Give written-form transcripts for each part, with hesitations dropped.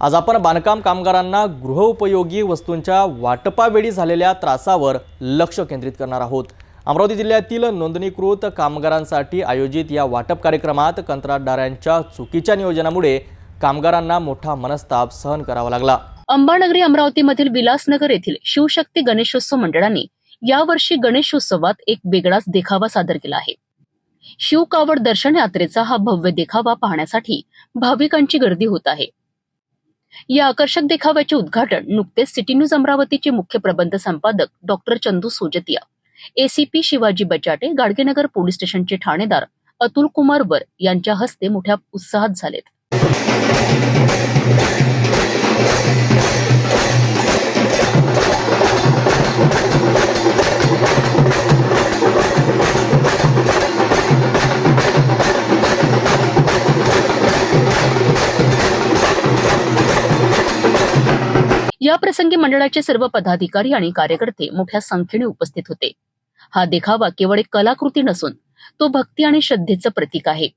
आज आपण बांधकाम कामगारांना गृहोपयोगी वस्तूंच्या वाटपावेळी झालेल्या त्रासावर लक्ष केंद्रित करणार आहोत। अमरावती जिल्ह्यातील नोंदणीकृत कामगारांसाठी आयोजित या वाटप कार्यक्रमात कंत्राटदारांच्या चुकीच्या नियोजनामुळे कामगारांना मोठा मनस्ताप सहन करावा लागला। अंबानगरी अमरावतीमधील विलासनगर येथील शिवशक्ती गणेशोत्सव मंडळाने यावर्षी गणेशोत्सवात एक वेगळाच देखावा सादर केला आहे। शिवकावड दर्शन यात्रेचा हा भव्य देखावा पाहण्यासाठी भाविकांची गर्दी होत आहे। या आकर्षक देखाव्याचे उद्घाटन नुकतेच सिटी न्यूज अमरावतीचे मुख्य प्रबंध संपादक doctor Chandu Sojatiya, ACP Shivaji Bachate, Gadgenagar police स्टेशनचे ठाणेदार अतुल कुमार वर यांच्या हस्ते मोठ्या उत्साहात झालेत। या प्रसंगी मंडळाचे सर्व पदाधिकारी आणि कार्यकर्ते मोठ्या संख्येने उपस्थित होते। हा देखावा केवळ एक कलाकृती नसून तो भक्ती आणि श्रद्धेचं प्रतीक आहे।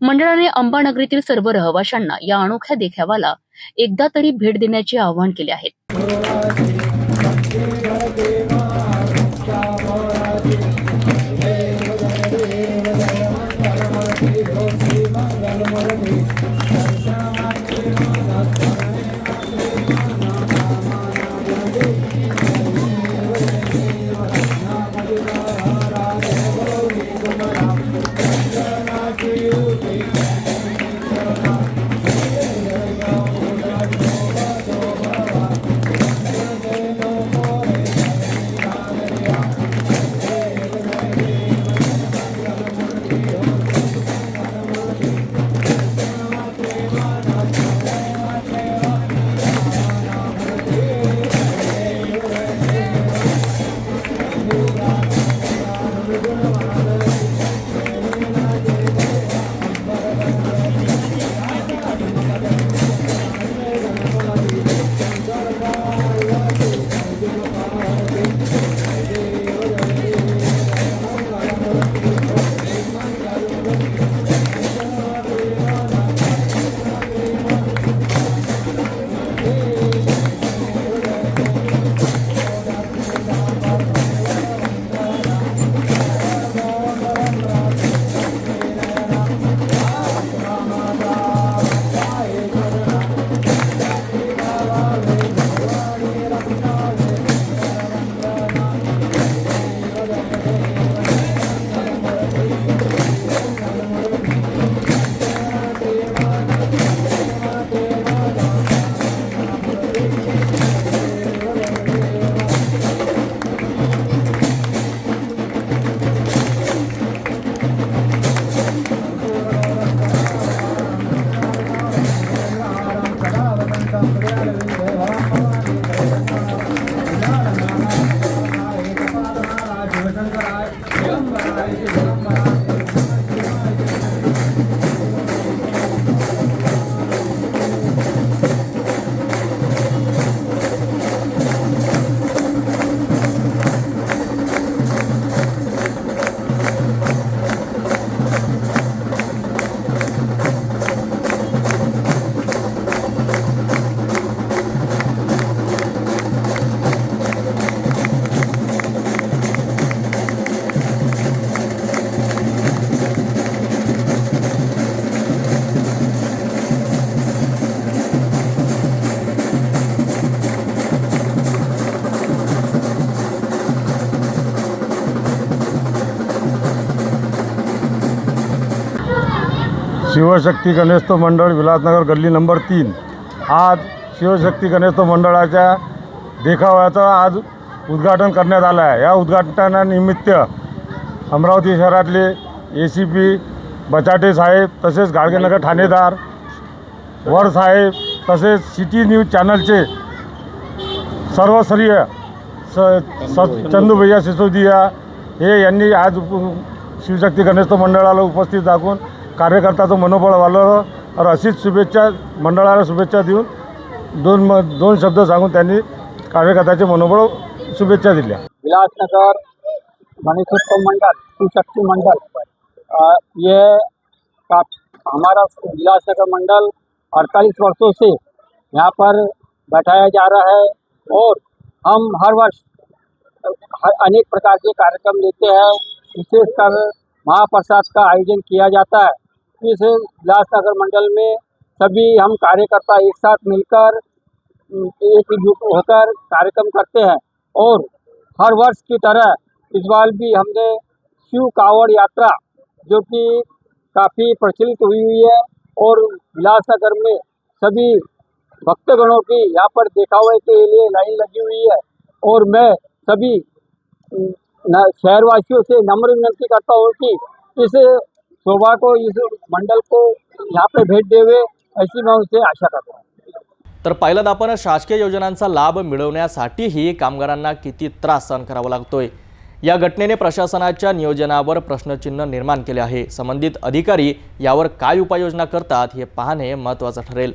मंडळाने अंबानगरीतील सर्व रहिवाशांना या अनोख्या देखाव्याला एकदा तरी भेट देण्याचे आवाहन केले आहे। शिवशक्ती गणेशोत्सव मंडळ विलासनगर गल्ली नंबर 3। आज शिवशक्ती गणेशोत्सव मंडळाच्या देखाव्याचं आज उद्घाटन करण्यात आलं आहे। या उद्घाटनानिमित्त अमरावती शहरातले एसीपी बचाटे साहेब, तसेच गाडगेनगर ठाणेदार वर साहेब, तसेच सिटी न्यूज चॅनलचे सर्वस्तरीय चंदू भैया सिसोदिया हे यांनी आज शिवशक्ती गणेशोत्सव मंडळाला उपस्थित दाखवून कार्यकर्त्याचं मनोबळ वाढवलं और अशीच शुभेच्छा मंडळाला शुभेच्छा देऊन दोन शब्द सांगून त्यांनी कार्यकर्त्याचे मनोबळ शुभेच्छा दिल्या। विलासनगर गणेशोत्सव मंडल, शिवशक्ति मंडल, ये हमारा विलासनगर मंडल 48 वर्षों से यहाँ पर बैठाया जा रहा है और हम हर वर्ष अनेक प्रकार के कार्यक्रम लेते हैं। विशेषकर महाप्रसाद का आयोजन किया जाता है। इस विलासनगर मंडल में सभी हम कार्यकर्ता एक साथ मिलकर एकजुट होकर कार्यक्रम करते हैं और हर वर्ष की तरह इस बार भी हमने शिव कावड़ यात्रा जो कि काफ़ी प्रचलित हुई है और विलासनगर में सभी भक्तगणों की यहाँ पर दिखावे के लिए लाइन लगी हुई है और मैं सभी शहरवासियों से नम्र विनंती करता हूँ कि इस शोभा को, इस मंडल को यहाँ पे भेट देवे, ऐसी मैं उनसे आशा करता हूँ। तर पाहिलं आपण शासकीय योजनांचा लाभ मिळवण्यासाठीही कामगारांना किती त्रास सहन करावा लागतोय। या घटनेने प्रशासनाच्या नियोजनावर प्रश्नचिन्ह निर्माण केले आहे। संबंधित अधिकारी यावर काय उपाययोजना करतात हे पाहणे महत्त्वाचं ठरेल।